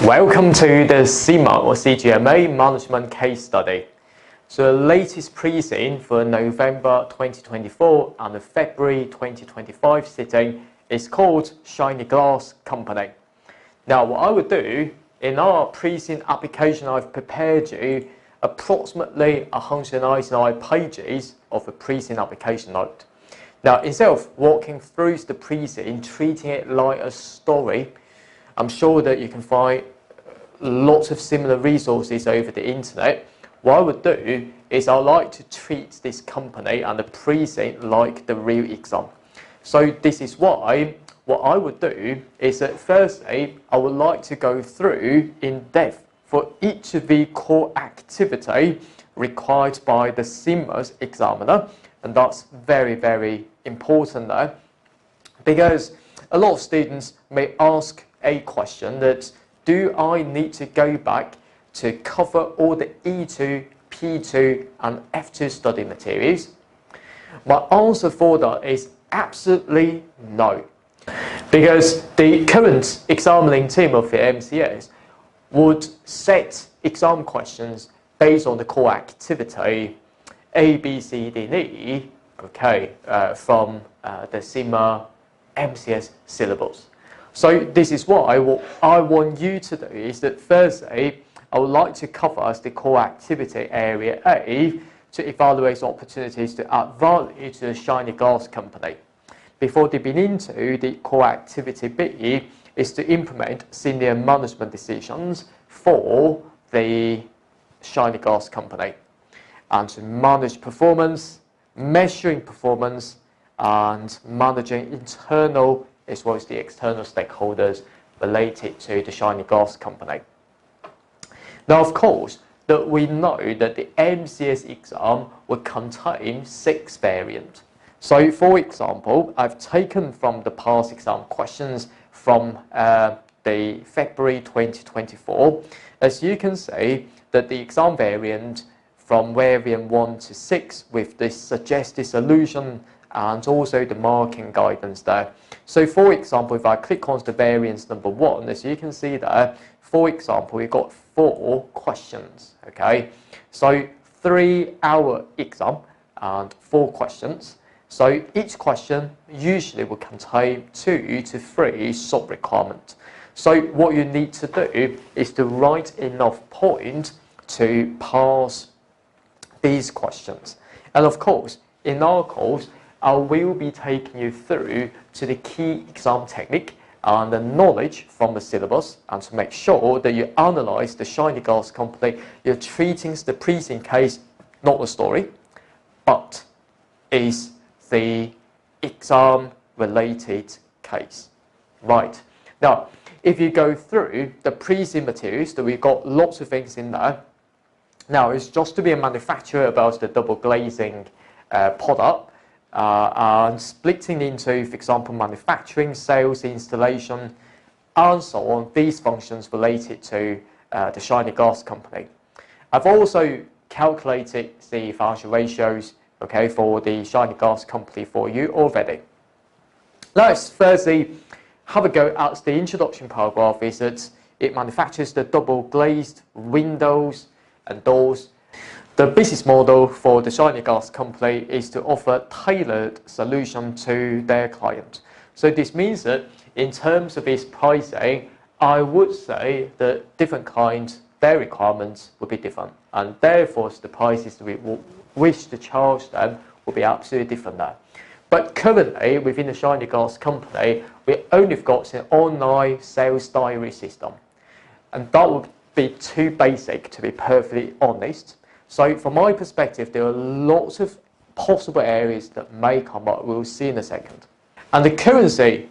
Welcome to the CIMA or CGMA Management Case Study. So the latest preseen for November 2024 and the February 2025 sitting is called Shinyglas Company. Now what I would do, in our preseen application I've prepared you approximately 199 pages of a preseen application note. Now instead of walking through the preseen, treating it like a story, I'm sure that you can find lots of similar resources over the internet. What I would do is I like to treat this company and the preseen like the real exam. So this is why what I would do is that firstly, I would like to go through in depth for each of the core activity required by the CIMA's examiner, and that's very, very important there, because a lot of students may ask a question that, do I need to go back to cover all the E2, P2 and F2 study materials? My answer for that is absolutely no, because the current examining team of the MCS would set exam questions based on the core activity A, B, C, D, and E, from the CIMA MCS syllabus. So this is what I want you to do is that firstly, I would like to cover the core activity area A to evaluate opportunities to add value to the Shinyglas company. Before dipping into the core activity B is to implement senior management decisions for the Shinyglas company and to manage performance, measuring performance and managing internal as well as the external stakeholders related to the Shinyglas company. Now, of course, that we know that the MCS exam will contain 6 variants. So, for example, I've taken from the past exam questions from the February 2024. As you can see, that the exam variant from variant 1 to 6 with the suggested solution and also the marking guidance there. So for example, if I click on the variance number 1, as you can see there, for example, we've got 4 questions, okay? So 3-hour exam and 4 questions. So each question usually will contain 2 to 3 sub-requirements. So what you need to do is to write enough points to pass these questions. And of course, in our course, I will be taking you through to the key exam technique and the knowledge from the syllabus, and to make sure that you analyze the Shinyglas company. You're treating the preseen case, not the story, but is the exam-related case. Right. Now, if you go through the preseen materials, that we've got lots of things in there. Now, it's just to be a manufacturer about the double glazing product. And splitting into, for example, manufacturing, sales, installation, and so on, these functions related to the Shinyglas company. I've also calculated the financial ratios, okay, for the Shinyglas company for you already. Let's firstly have a go at the introduction paragraph. Is that it manufactures the double glazed windows and doors. The business model for the Shinyglas company is to offer tailored solution to their client. So this means that in terms of its pricing, I would say that different clients, their requirements will be different, and therefore the prices that we wish to charge them will be absolutely different there. But currently within the Shinyglas company, we only got an online sales diary system, and that would be too basic, to be perfectly honest. So from my perspective, there are lots of possible areas that may come up. We'll see in a second. And the currency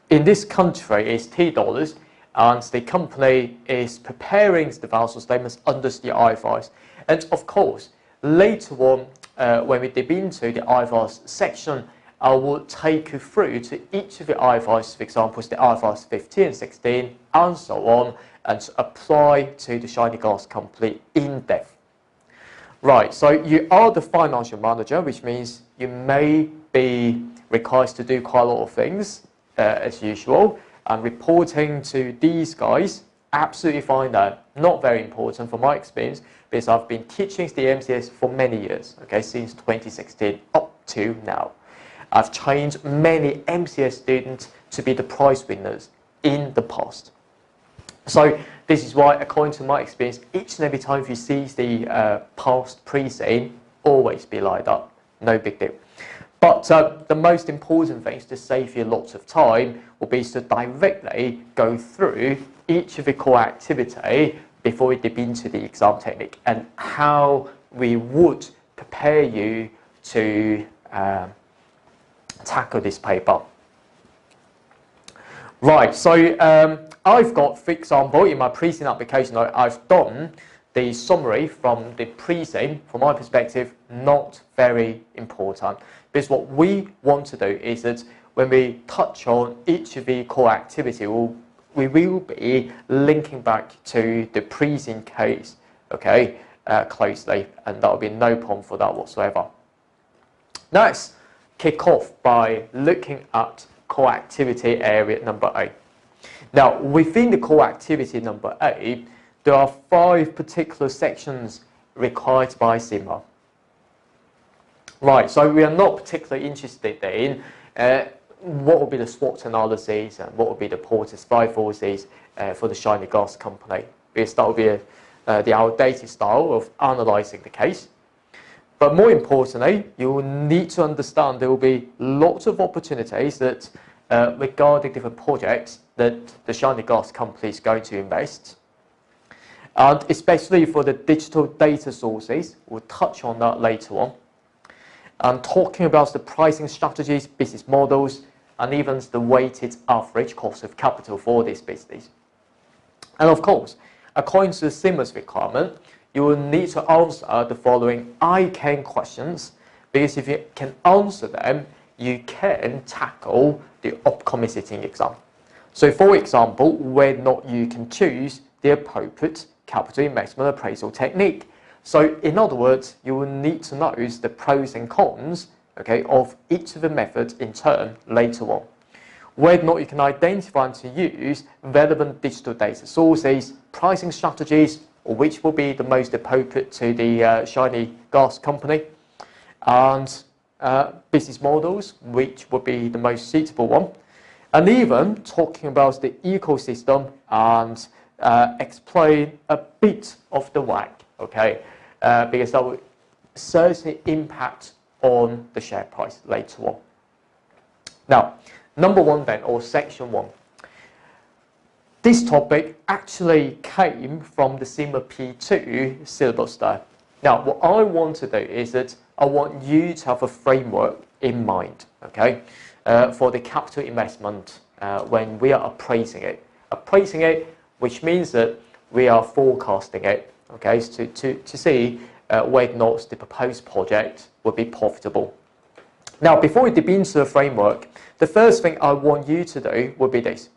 in this country is $T, and the company is preparing the financial statements under the IFRS. And of course, later on, when we dip into the IFRS section, I will take you through to each of the IFRS, for example, the IFRS 15 and 16, and so on, and apply to the Shinyglas company in depth. Right, so you are the financial manager, which means you may be required to do quite a lot of things as usual, and reporting to these guys, absolutely fine there. Not very important from my experience because I've been teaching the MCS for many years, okay, since 2016 up to now. I've trained many MCS students to be the prize winners in the past. So this is why, according to my experience, each and every time you see the past preseen, always be like that. No big deal. But the most important things to save you lots of time will be to directly go through each of the core activity before we dip into the exam technique and how we would prepare you to tackle this paper. Right, so I've got, for example, in my preseen application, I've done the summary from the preseen. From my perspective, not very important. Because what we want to do is that when we touch on each of the core activity, we will be linking back to the preseen case, okay, closely, and that will be no problem for that whatsoever. Now let's kick off by looking at core activity area number A. Now, within the core activity number A, there are 5 particular sections required by CIMA. Right, so we are not particularly interested in what will be the SWOT analysis and what will be the Porter's 5 forces for the Shinyglas company, because that will be the outdated style of analysing the case. But more importantly, you will need to understand there will be lots of opportunities that regarding different projects that the Shinyglas company is going to invest. And especially for the digital data sources, we'll touch on that later on. And talking about the pricing strategies, business models, and even the weighted average cost of capital for this business. And of course, according to the CIMA's requirement, you will need to answer the following I can questions, because if you can answer them, you can tackle the upcoming sitting exam. So for example, whether or not you can choose the appropriate capital investment appraisal technique. So in other words, you will need to know the pros and cons, okay, of each of the methods in turn later on. Whether or not you can identify and to use relevant digital data sources, pricing strategies, or which will be the most appropriate to the Shinyglas company, and business models, which would be the most suitable one, and even talking about the ecosystem and explain a bit of the WACC, okay, because that will certainly impact on the share price later on. Now, number 1 then, or section 1. This topic actually came from the CIMA P2 syllabus there. Now, what I want to do is that I want you to have a framework in mind, okay, for the capital investment when we are appraising it. Appraising it, which means that we are forecasting it, okay, to see whether or not the proposed project will be profitable. Now, before we dip into the framework, the first thing I want you to do will be this.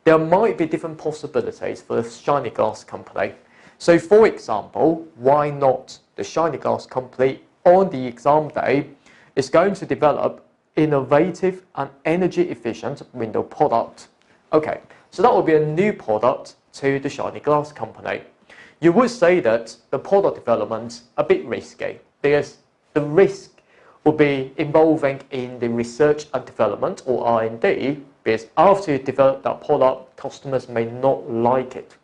There might be different possibilities for the Shinyglas company. So, for example, why not the Shinyglas company on the exam day is going to develop innovative and energy efficient window product. Okay, so that will be a new product to the Shinyglas company. You would say that the product development a bit risky because the risk will be involving in the research and development, or R&D, because after you develop that product, customers may not like it.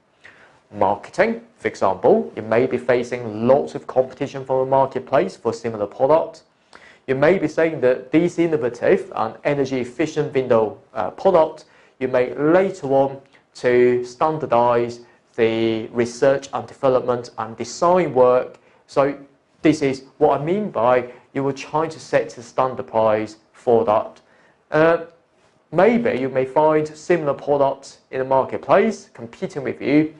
Marketing, for example, you may be facing lots of competition from the marketplace for similar products. You may be saying that these innovative and energy efficient window product, you may later on to standardize the research and development and design work. So this is what I mean by you will try to set the standard price for that. Maybe you may find similar products in the marketplace competing with you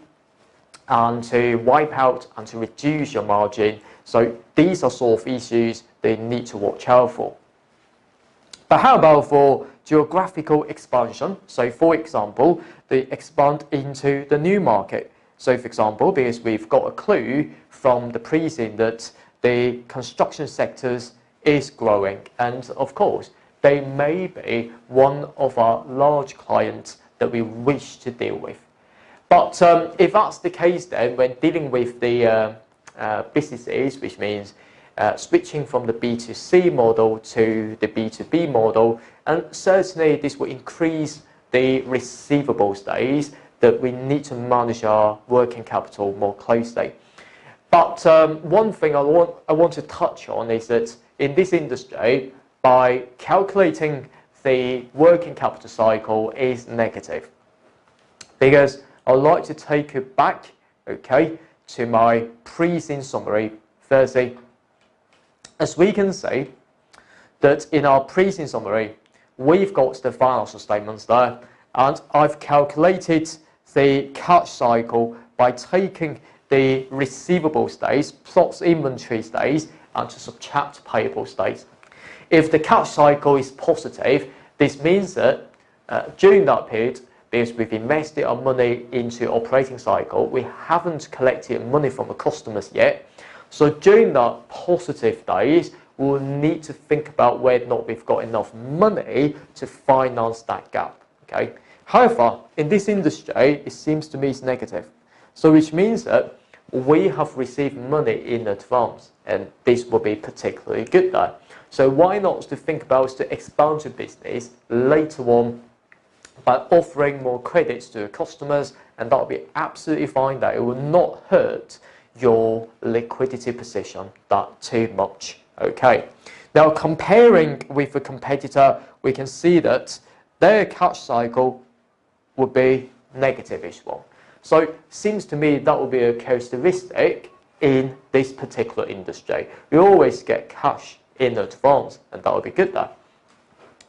and to wipe out and to reduce your margin. So these are sort of issues they need to watch out for. But how about for geographical expansion? So for example, they expand into the new market. So for example, because we've got a clue from the preseen that the construction sectors is growing, and of course, they may be one of our large clients that we wish to deal with. But if that's the case, then when dealing with the businesses, which means switching from the B2C model to the B2B model, and certainly this will increase the receivables days that we need to manage our working capital more closely. But one thing I want to touch on is that in this industry, by calculating the working capital cycle is negative, because I'd like to take it back, okay, to my preseen summary. Firstly, as we can see that in our preseen summary, we've got the financial statements there, and I've calculated the cash cycle by taking the receivables days plus inventory days and to subtract payables days. If the cash cycle is positive, this means that during that period, because we've invested our money into operating cycle, we haven't collected money from the customers yet. So during that positive days, we'll need to think about whether or not we've got enough money to finance that gap. Okay. However, in this industry, it seems to me it's negative. So which means that we have received money in advance, and this will be particularly good there. So why not to think about to expand the business later on by offering more credits to customers, and that will be absolutely fine. That it will not hurt your liquidity position that too much. Okay. Now comparing with a competitor, we can see that their cash cycle would be negative as well. So it seems to me that will be a characteristic in this particular industry. We always get cash in advance, and that will be good there.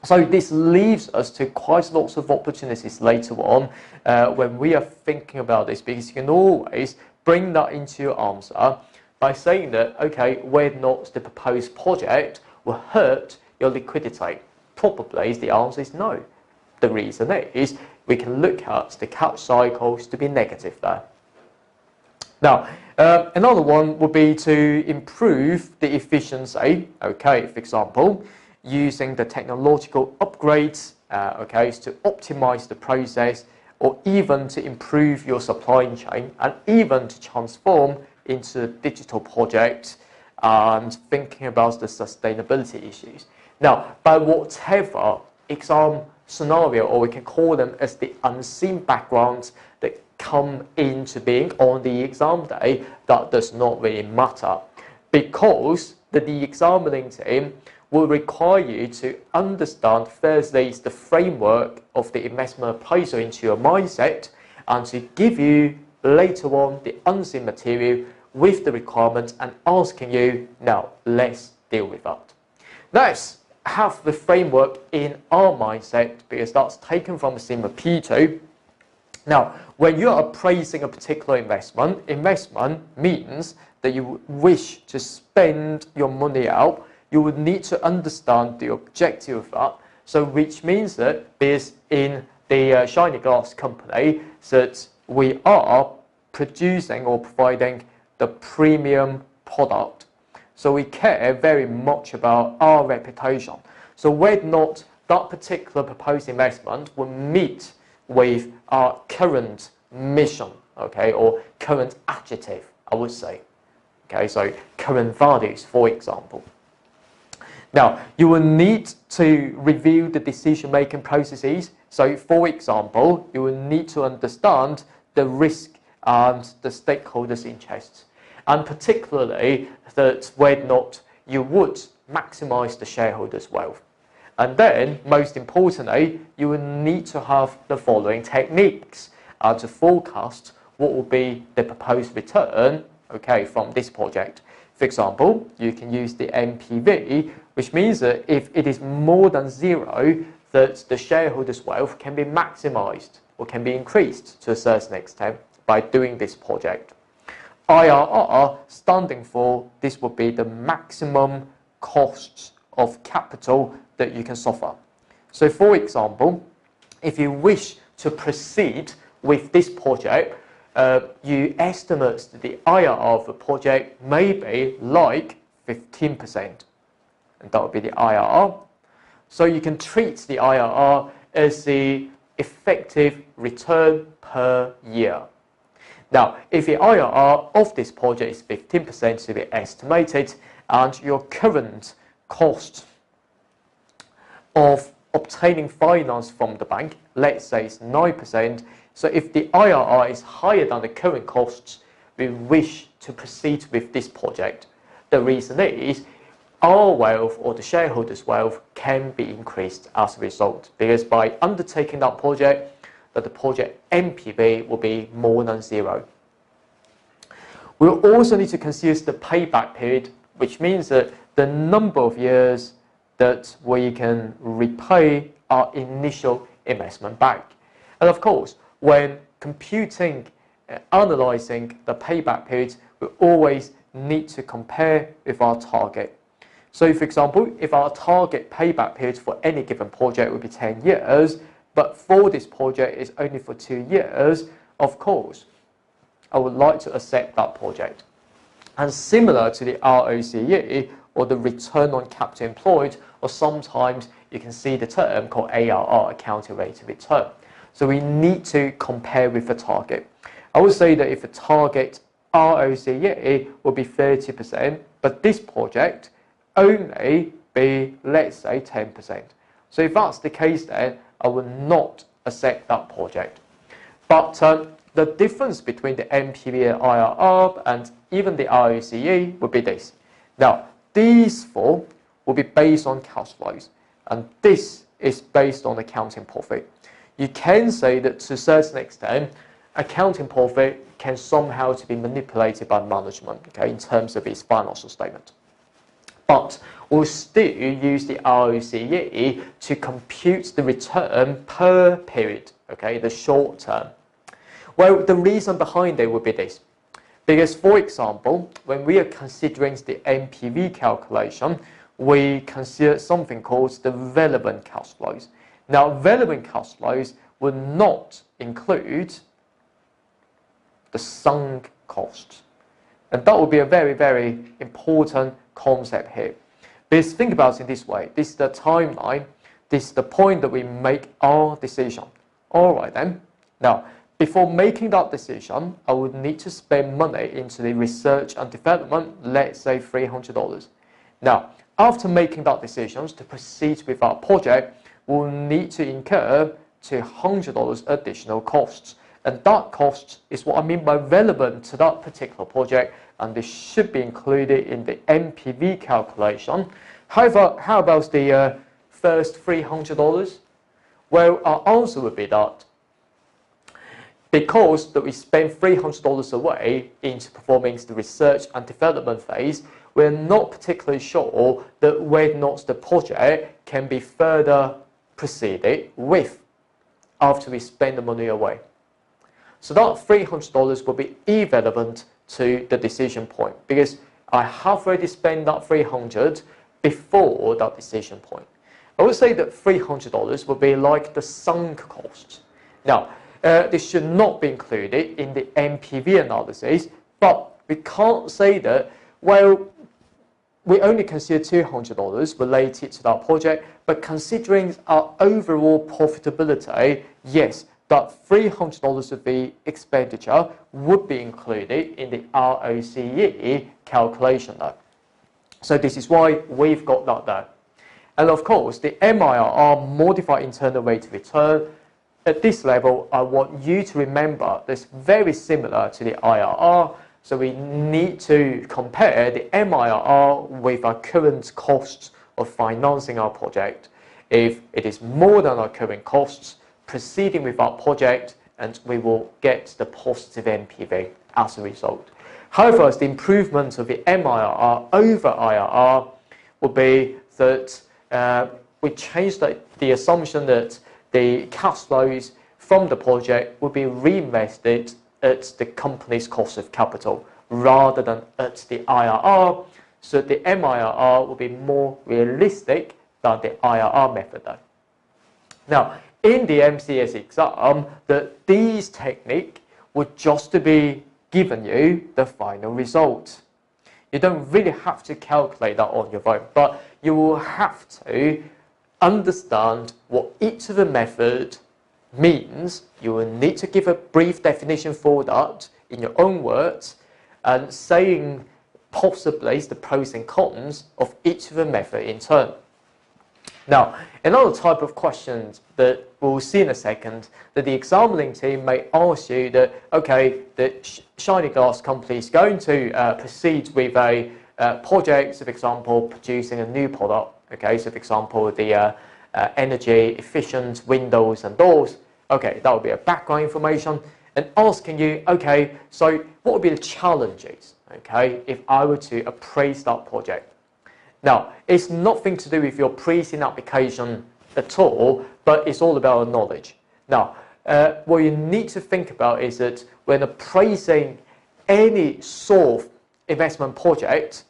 So this leaves us to quite lots of opportunities later on when we are thinking about this, because you can always bring that into your answer by saying that, okay, whether or not the proposed project will hurt your liquidity. Probably the answer is no. The reason is we can look at the cash cycles to be negative there. Now, another one would be to improve the efficiency. Okay, for example, using the technological upgrades, okay, to optimize the process, or even to improve your supply chain, and even to transform into a digital project and thinking about the sustainability issues. Now, by whatever exam scenario, or we can call them as the unseen backgrounds that come into being on the exam day, that does not really matter, because the examining team will require you to understand firstly the framework of the investment appraisal into your mindset, and to give you later on the unseen material with the requirements and asking you, now let's deal with that. Let's have the framework in our mindset, because that's taken from the CIMA P2. Now, when you're appraising a particular investment means that you wish to spend your money out. You would need to understand the objective of that. So which means that is in the Shinyglas company that we are producing or providing the premium product. So we care very much about our reputation. So whether or not that particular proposed investment will meet with our current mission, okay, or current adjective, I would say. Okay, so current values, for example. Now, you will need to review the decision-making processes. So, for example, you will need to understand the risk and the stakeholders' interests, and particularly that whether or not you would maximize the shareholders' wealth. And then, most importantly, you will need to have the following techniques to forecast what will be the proposed return, okay, from this project. For example, you can use the NPV, which means that if it is more than zero, that the shareholders' wealth can be maximized or can be increased to a certain extent by doing this project. IRR, standing for, this would be the maximum costs of capital that you can suffer. So for example, if you wish to proceed with this project, you estimate that the IRR of the project may be like 15%, and that would be the IRR. So you can treat the IRR as the effective return per year. Now, if the IRR of this project is 15% to be estimated, and your current cost of obtaining finance from the bank, let's say is 9%, so if the IRR is higher than the current costs, we wish to proceed with this project. The reason is our wealth or the shareholders' wealth can be increased as a result, because by undertaking that project, that the project NPV will be more than 0. We'll also need to consider the payback period, which means that the number of years that we can repay our initial investment back. And of course, when computing, analyzing the payback period, we always need to compare with our target. So for example, if our target payback period for any given project would be 10 years, but for this project is only for 2 years, of course, I would like to accept that project. And similar to the ROCE, or the return on capital employed, or sometimes you can see the term called ARR, accounting rate of return. So we need to compare with the target. I would say that if the target ROCE will be 30%, but this project only be, let's say, 10%. So if that's the case, then I will not accept that project. But the difference between the NPV and IRR and even the ROCE would be this. Now, these four will be based on cash flows, and this is based on accounting profit. You can say that to a certain extent, accounting profit can somehow to be manipulated by management, okay, in terms of its financial statement. But we'll still use the ROCE to compute the return per period, okay, the short term. Well, the reason behind it would be this. Because, for example, when we are considering the NPV calculation, we consider something called the relevant cash flows. Now, relevant cash flows will not include the sunk cost. And that will be a very, very important concept here. Because think about it in this way. This is the timeline. This is the point that we make our decision. All right then. Now, before making that decision, I would need to spend money into the research and development, let's say $300. Now, after making that decision to proceed with our project, we'll need to incur $200 additional costs. And that cost is what I mean by relevant to that particular project, and this should be included in the NPV calculation. However, how about the first $300? Well, our answer would be that because that we spend $300 away into performing the research and development phase, we're not particularly sure that whether or not the project can be further proceeded with after we spend the money away. So that $300 will be irrelevant to the decision point, because I have already spent that $300 before that decision point. I would say that $300 will be like the sunk cost. Now, this should not be included in the NPV analysis, but we can't say that, well, we only consider $200 related to that project, but considering our overall profitability, yes, that $300 of the expenditure would be included in the ROCE calculation though. So this is why we've got that there. And of course, the MIRR, modified internal rate of return, at this level, I want you to remember that's very similar to the IRR. So we need to compare the MIRR with our current costs of financing our project. If it is more than our current costs, proceeding with our project, and we will get the positive NPV as a result. However, the improvement of the MIRR over IRR will be that we change the assumption that the cash flows from the project will be reinvested at the company's cost of capital rather than at the IRR, so the MIRR will be more realistic than the IRR method though. Now, in the MCS exam, these techniques would just be given you the final result. You don't really have to calculate that on your own, but you will have to understand what each of the method means you will need to give a brief definition for that in your own words and saying possibly the pros and cons of each of the method in turn. Now, another type of questions that we'll see in a second, that the examining team may ask you that, okay, the Shinyglas company is going to proceed with a project, so for example, producing a new product, okay, so for example, the energy efficient windows and doors, okay, that would be a background information, and asking you, okay, so what would be the challenges, okay, if I were to appraise that project? Now, it's nothing to do with your preseen application at all, but it's all about knowledge. Now, what you need to think about is that when appraising any sort of investment project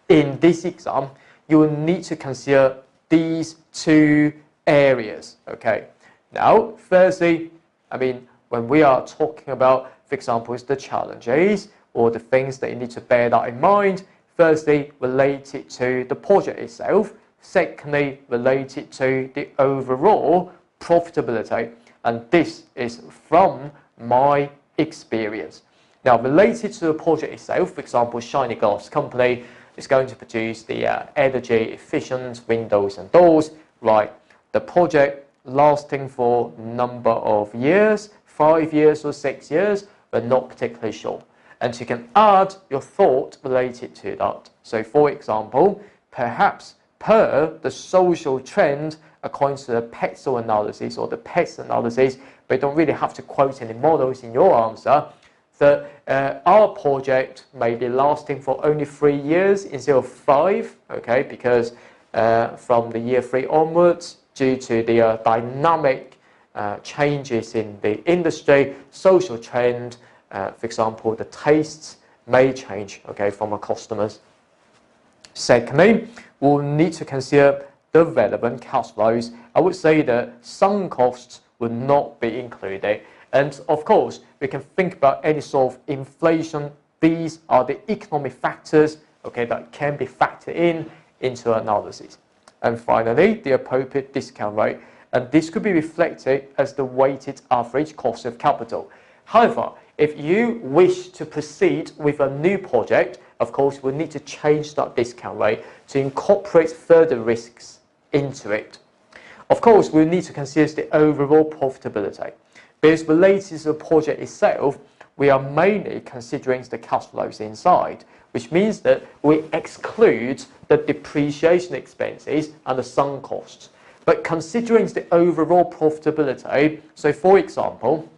in this exam, you will need to consider these two areas, okay? Now, firstly, I mean, when we are talking about, for example, the challenges or the things that you need to bear that in mind, firstly, related to the project itself. Secondly, related to the overall profitability. And this is from my experience. Now, related to the project itself, for example, Shinyglas company is going to produce the energy efficient windows and doors. Right, the project lasting for a number of years, 5 years or 6 years, but not particularly sure. And you can add your thought related to that. So for example, perhaps per the social trend according to the PETSEL analysis or the PETS analysis, but you don't really have to quote any models in your answer, that our project may be lasting for only 3 years instead of 5, okay, because from the year 3 onwards, due to the dynamic changes in the industry, social trend, for example, the tastes may change, okay, from our customers. Secondly, we'll need to consider the relevant cash flows. I would say that some costs would not be included. And of course, we can think about any sort of inflation. These are the economic factors, okay, that can be factored into analysis. And finally, the appropriate discount rate. And this could be reflected as the weighted average cost of capital. However, if you wish to proceed with a new project, of course, we'll need to change that discount rate to incorporate further risks into it. Of course, we'll need to consider the overall profitability. Because related to the project itself, we are mainly considering the cash flows inside, which means that we exclude the depreciation expenses and the sunk costs. But considering the overall profitability, so for example,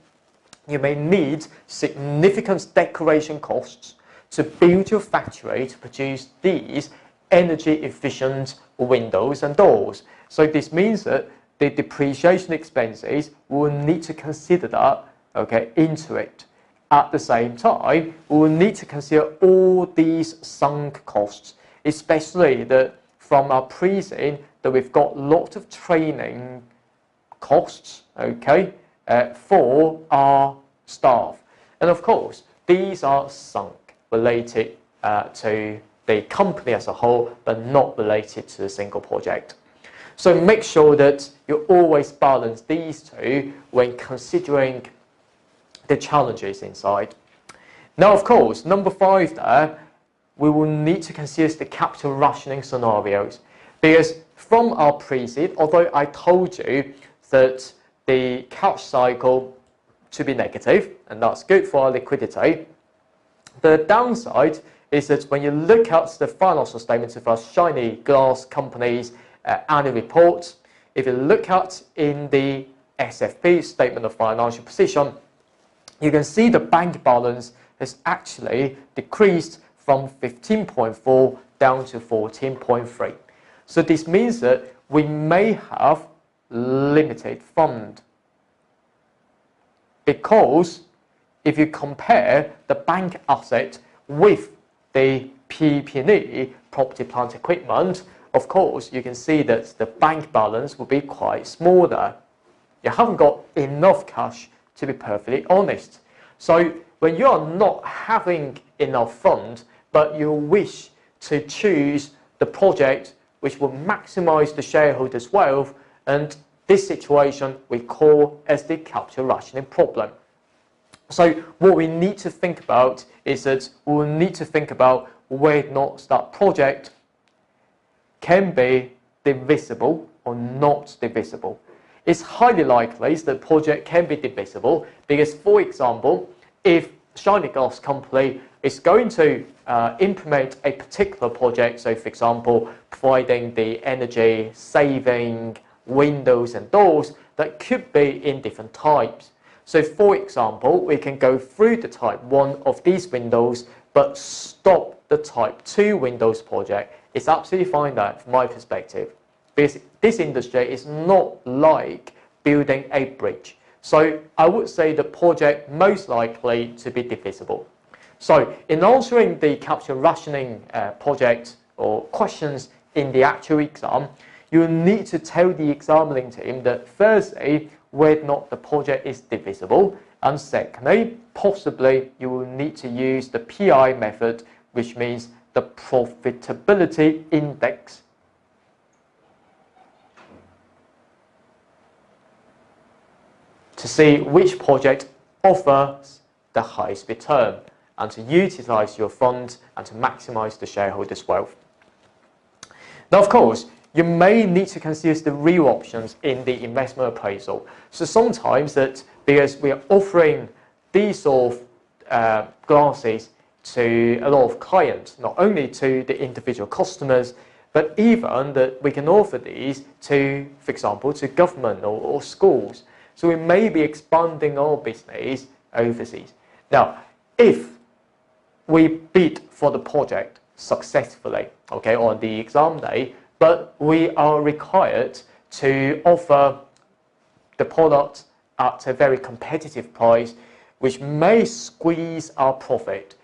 you may need significant decoration costs to build your factory to produce these energy efficient windows and doors. So this means that the depreciation expenses will need to consider that, okay, into it. At the same time, we will need to consider all these sunk costs, especially that from our preseen that we've got lots of training costs, okay, for our staff. And of course, these are sunk related to the company as a whole, but not related to a single project. So make sure that you always balance these two when considering the challenges inside. Now, of course, number 5 there, we will need to consider the capital rationing scenarios. Because from our preseen, although I told you that the cash cycle to be negative, and that's good for our liquidity, the downside is that when you look at the financial statements of our Shinyglas company's annual report, if you look at in the SFP, Statement of Financial Position, you can see the bank balance has actually decreased from 15.4 down to 14.3. So this means that we may have limited fund. Because if you compare the bank asset with the PP&E, property, plant, equipment, of course, you can see that the bank balance will be quite small there. You haven't got enough cash, to be perfectly honest. So when you are not having enough fund, but you wish to choose the project which will maximize the shareholders' wealth, and This situation we call as the capital rationing problem. So what we need to think about is that we'll need to think about whether or not that project can be divisible or not divisible. It's highly likely that the project can be divisible because, for example, if Shinyglas company is going to implement a particular project, so for example, providing the energy saving windows and doors, that could be in different types. So for example, we can go through the type 1 of these windows but stop the type 2 windows project. It's absolutely fine that from my perspective, because this industry is not like building a bridge. So I would say the project most likely to be divisible. So in answering the capital rationing project or questions in the actual exam, you need to tell the examining team that firstly, whether or not the project is divisible, and secondly, possibly you will need to use the PI method, which means the profitability index. To see which project offers the highest return and to utilize your funds and to maximize the shareholders' wealth. Now, of course, you may need to consider the real options in the investment appraisal. So sometimes that because we are offering these sort of glasses to a lot of clients, not only to the individual customers, but even that we can offer these to, for example, to government or schools. So we may be expanding our business overseas. Now, if we bid for the project successfully, okay, on the exam day, but we are required to offer the product at a very competitive price, which may squeeze our profit,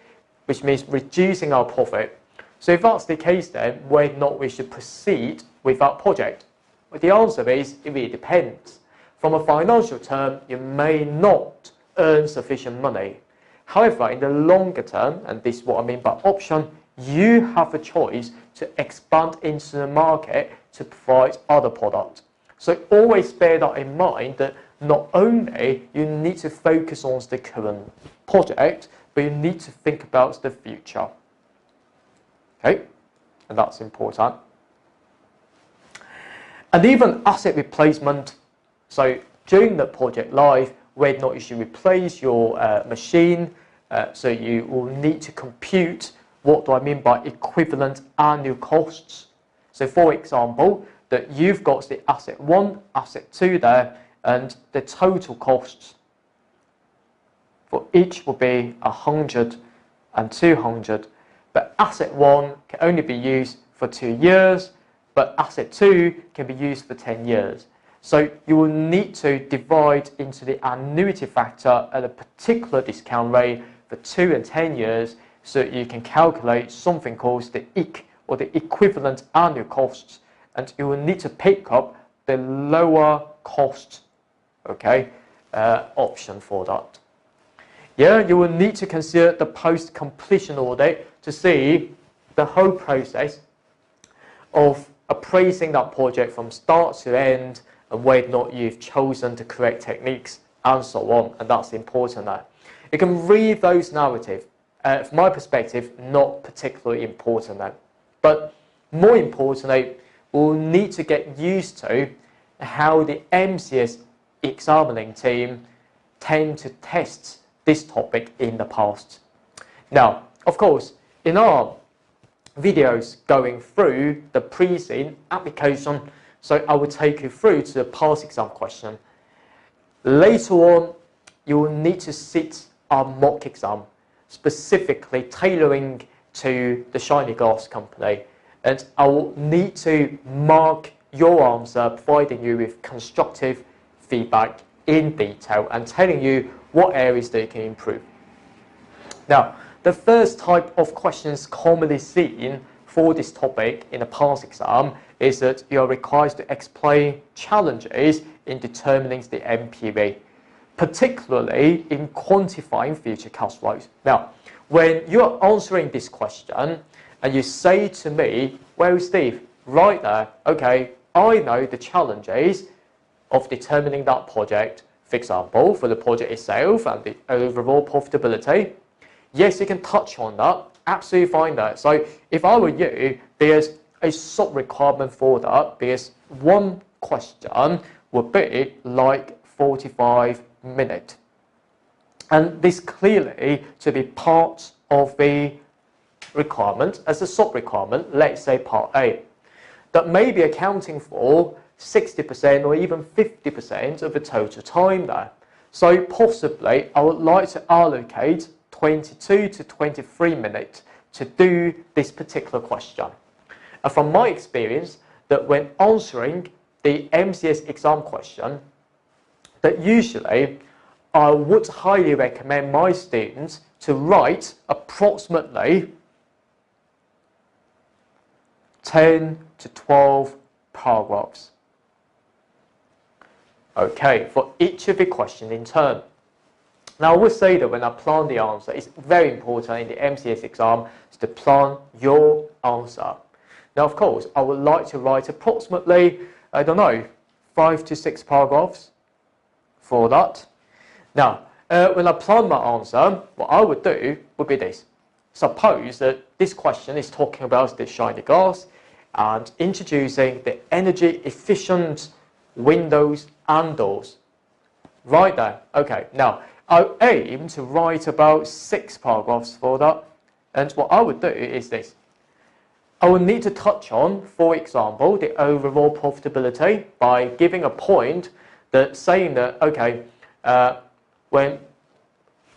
which means reducing our profit. So if that's the case, then whether or not we should proceed with that project? Well, the answer is it really depends. From a financial term, you may not earn sufficient money. However, in the longer term, and this is what I mean by option, you have a choice to expand into the market to provide other products. So always bear that in mind, that not only you need to focus on the current project, but you need to think about the future. Okay, and that's important. And even asset replacement. So during the project life, whether or not you should replace your machine, so you will need to compute what do I mean by equivalent annual costs. So for example, that you've got the asset 1, asset 2 there, and the total costs for each will be 100 and 200. But asset 1 can only be used for 2 years, but asset 2 can be used for 10 years. So you will need to divide into the annuity factor at a particular discount rate for 2 and 10 years, so you can calculate something called the EAC, or the equivalent annual costs, and you will need to pick up the lower cost, okay, option for that. Yeah, you will need to consider the post-completion audit to see the whole process of appraising that project from start to end, and whether or not you've chosen the correct techniques and so on, and that's important there. You can read those narratives. From my perspective, not particularly important then. But more importantly, we'll need to get used to how the MCS examining team tend to test this topic in the past. Now, of course, in our videos going through the preseen application, so I will take you through to the past exam question. Later on, you will need to sit a mock exam, specifically tailoring to the Shinyglas company, and I will need to mark your answer, providing you with constructive feedback in detail and telling you what areas they can improve. Now, the first type of questions commonly seen for this topic in a past exam is that you are required to explain challenges in determining the NPV, particularly in quantifying future cash flows. Now, when you're answering this question and you say to me, well, Steve, right there, okay, I know the challenges, of determining that project, for example, for the project itself and the overall profitability. Yes, you can touch on that, absolutely fine there. So if I were you, there's a SWOT requirement for that, because one question would be like 45 minutes. And this clearly to be part of the requirement, as a SWOT requirement, let's say part A, that may be accounting for 60% or even 50% of the total time there. So possibly I would like to allocate 22 to 23 minutes to do this particular question. And from my experience, that when answering the MCS exam question, that usually I would highly recommend my students to write approximately 10 to 12 paragraphs. Okay, for each of the questions in turn. Now, I would say that when I plan the answer, it's very important in the MCS exam to plan your answer. Now, of course, I would like to write approximately, 5 to 6 paragraphs for that. Now, when I plan my answer, what I would do would be this. Suppose that this question is talking about the Shinyglas and introducing the energy efficient windows and doors. Right there. Okay, now I aim to write about 6 paragraphs for that. And what I would do is this. I will need to touch on, for example, the overall profitability by giving a point that saying that, okay, when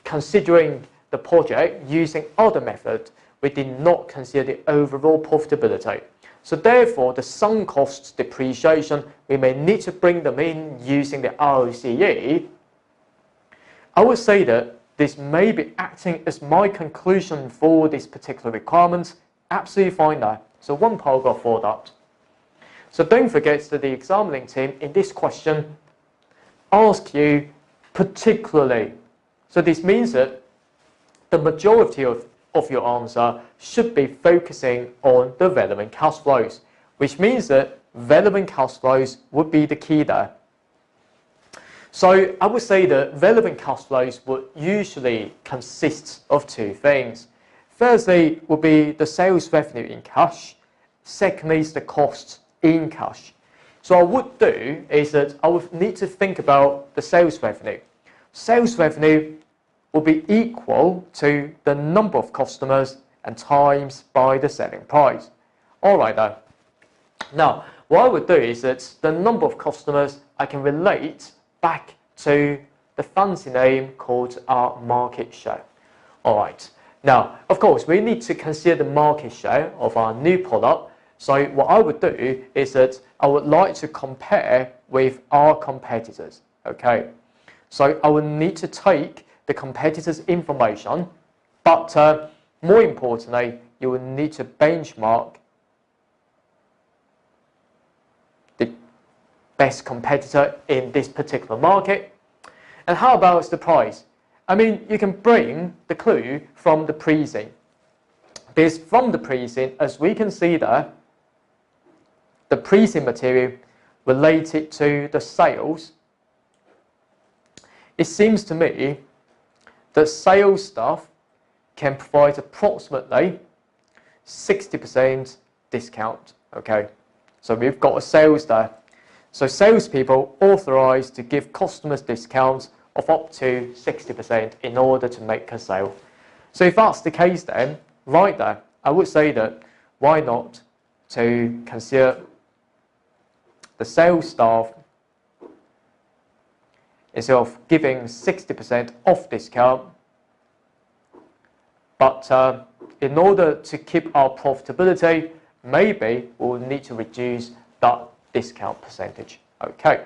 considering the project using other methods, we did not consider the overall profitability. So therefore, the sunk costs depreciation, we may need to bring them in using the ROCE. I would say that this may be acting as my conclusion for this particular requirement. Absolutely fine there. So 1 paragraph for that. So don't forget that the examining team in this question ask you particularly. So this means that the majority of your answer should be focusing on the relevant cash flows, which means that relevant cash flows would be the key there. So I would say that relevant cash flows would usually consist of 2 things. Firstly would be the sales revenue in cash. Secondly is the costs in cash. So what I would do is that I would need to think about the sales revenue. Sales revenue will be equal to the number of customers and times by the selling price. Alright then. Now, what I would do is that the number of customers I can relate back to the fancy name called our market share. Alright. Now, of course, we need to consider the market share of our new product. So what I would do is that I would like to compare with our competitors. Okay. So I would need to take the competitors' information, but more importantly, you will need to benchmark the best competitor in this particular market. And how about the price? I mean, you can bring the clue from the preseen. Because from the preseen, as we can see there, the preseen material related to the sales, it seems to me that sales staff can provide approximately 60% discount. Okay, so we've got a sales there. So salespeople authorized to give customers discounts of up to 60% in order to make a sale. So if that's the case, then right there, I would say that why not to consider the sales staff, instead of giving 60% off discount, but in order to keep our profitability, maybe we will need to reduce that discount percentage. Okay.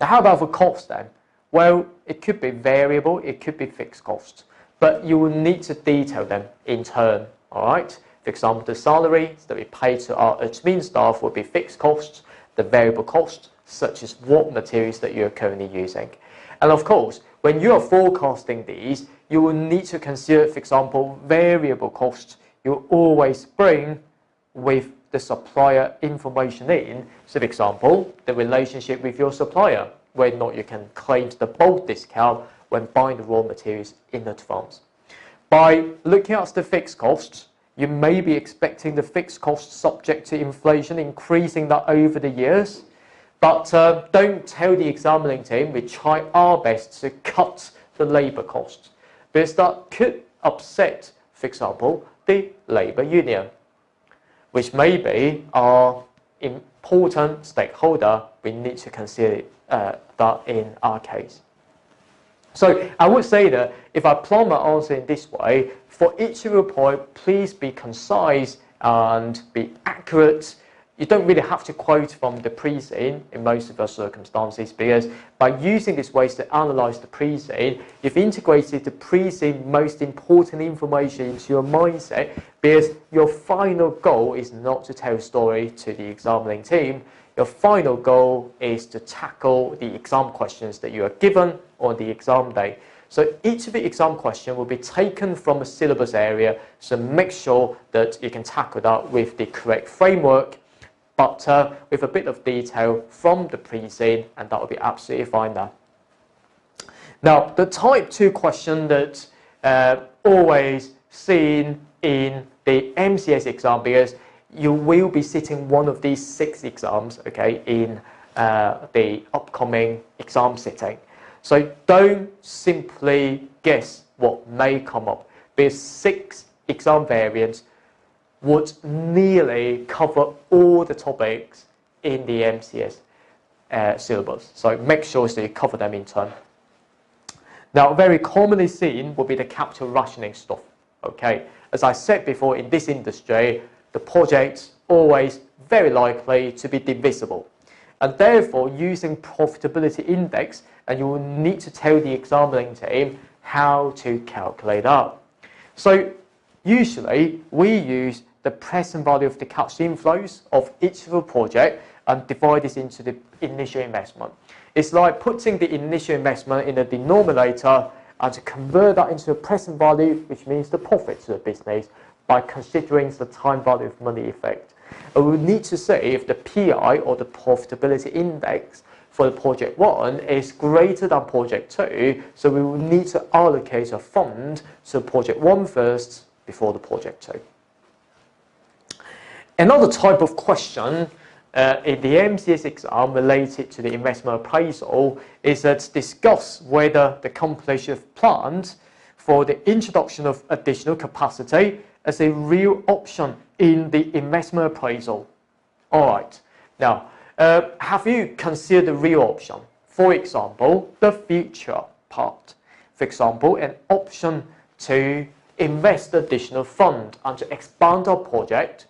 Now, how about for cost then? Well, it could be variable, it could be fixed costs, but you will need to detail them in turn. All right. For example, the salaries that we pay to our admin staff will be fixed costs, the variable costs, such as what materials that you're currently using. And of course, when you are forecasting these, you will need to consider, for example, variable costs. You always bring with the supplier information in. So for example, the relationship with your supplier, whether or not you can claim the bulk discount when buying the raw materials in advance. By looking at the fixed costs, you may be expecting the fixed costs subject to inflation increasing that over the years, but don't tell the examining team we try our best to cut the labour costs, because that could upset, for example, the labour union, which may be our important stakeholder. We need to consider that in our case. So I would say that if I plan my answer in this way, for each of your point, please be concise and be accurate. You don't really have to quote from the preseen in most of our circumstances, because by using these ways to analyse the preseen, you've integrated the preseen most important information into your mindset, because your final goal is not to tell a story to the examining team. Your final goal is to tackle the exam questions that you are given on the exam day. So each of the exam questions will be taken from a syllabus area, so make sure that you can tackle that with the correct framework, but with a bit of detail from the preseen, and that will be absolutely fine there. Now, the type 2 question that always seen in the MCS exam, because you will be sitting one of these 6 exams, okay, in the upcoming exam sitting. So don't simply guess what may come up, because 6 exam variants would nearly cover all the topics in the MCS syllabus. So make sure that you cover them in turn. Now, very commonly seen will be the capital rationing stuff, okay. As I said before, in this industry, the project's always very likely to be divisible, and therefore using profitability index, and you will need to tell the examining team how to calculate that. So usually we use the present value of the cash inflows of each of the project and divide this into the initial investment. It's like putting the initial investment in the denominator and to convert that into a present value, which means the profits of the business, by considering the time value of money effect. And we need to see if the PI, or the profitability index, for the project 1 is greater than project 2, so we will need to allocate a fund to project 1 first before the project 2. Another type of question in the MCS exam related to the investment appraisal is that discuss whether the completion of plans for the introduction of additional capacity as a real option in the investment appraisal. All right. Now, have you considered the real option? For example, the future part. For example, an option to invest additional fund and to expand our project,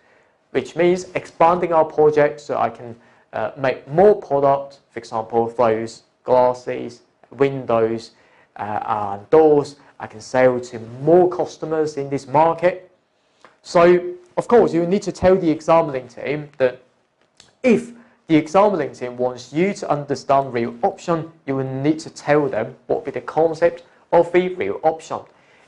which means expanding our project so I can make more product, for example, those glasses, windows, and doors. I can sell to more customers in this market. So, of course, you need to tell the examining team that if the examining team wants you to understand real option, you will need to tell them what the concept of the real option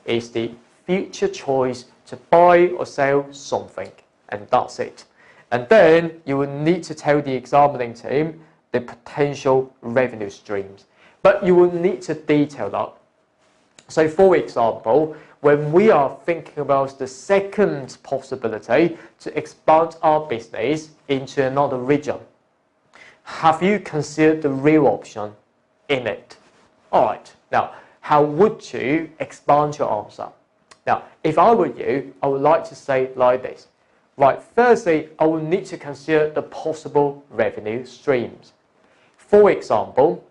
is. The future choice to buy or sell something, and that's it. And then you will need to tell the examining team the potential revenue streams, but you will need to detail that. So, for example, when we are thinking about the second possibility to expand our business into another region, have you considered the real option in it? All right. Now, how would you expand your answer? Now, if I were you, I would like to say like this. Right, firstly, I will need to consider the possible revenue streams. For example,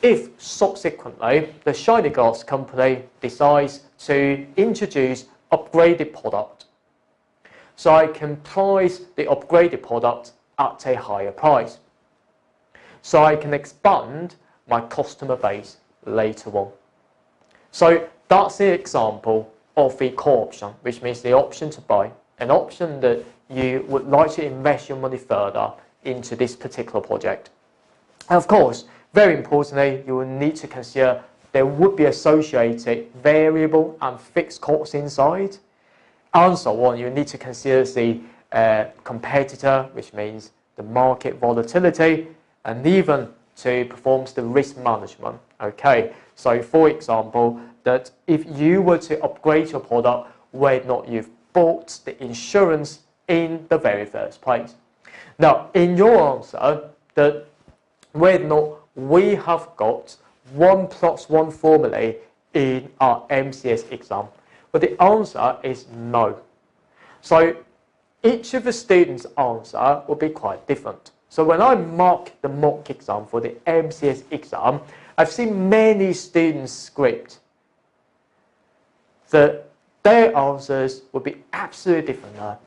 if subsequently the Shinyglas company decides to introduce upgraded product, so I can price the upgraded product at a higher price, so I can expand my customer base later on. So that's the example of the core option, which means the option to buy, an option that you would like to invest your money further into this particular project. And of course, very importantly, you will need to consider there would be associated variable and fixed costs inside, and so on. You need to consider the competitor, which means the market volatility, and even to perform the risk management. Okay, so for example, that if you were to upgrade your product whether or not you've bought the insurance in the very first place. Now, in your answer, that whether or not we have got 1+1 formulae in our MCS exam, but the answer is no. So each of the students' answer will be quite different. So when I mark the mock exam for the MCS exam, I've seen many students script that their answers will be absolutely different now.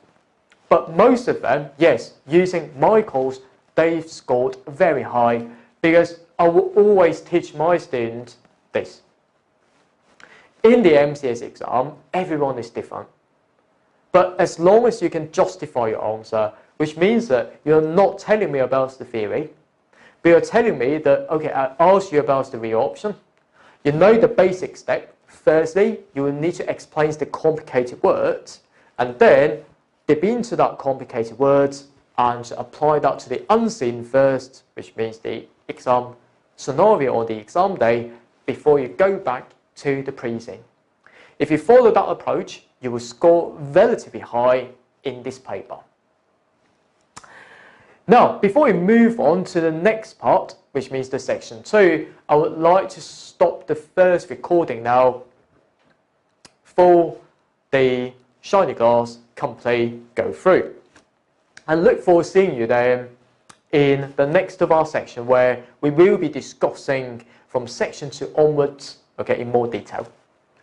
But most of them, yes, using my course, they've scored very high because I will always teach my students this. In the MCS exam, everyone is different. But as long as you can justify your answer, which means that you're not telling me about the theory, but you're telling me that, okay, I asked you about the real option. You know the basic step. Firstly, you will need to explain the complicated words, and then dip into that complicated words and apply that to the unseen first, which means the exam scenario or the exam day, before you go back to the preseen. If you follow that approach, you will score relatively high in this paper. Now, before we move on to the next part, which means the section 2, I would like to stop the first recording now for the Shinyglas complete go through. And look forward to seeing you then in the next of our section, where we will be discussing from section 2 onwards, okay, in more detail.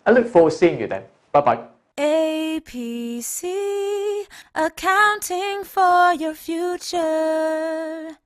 I look forward to seeing you then. Bye-bye. APC, accounting for your future.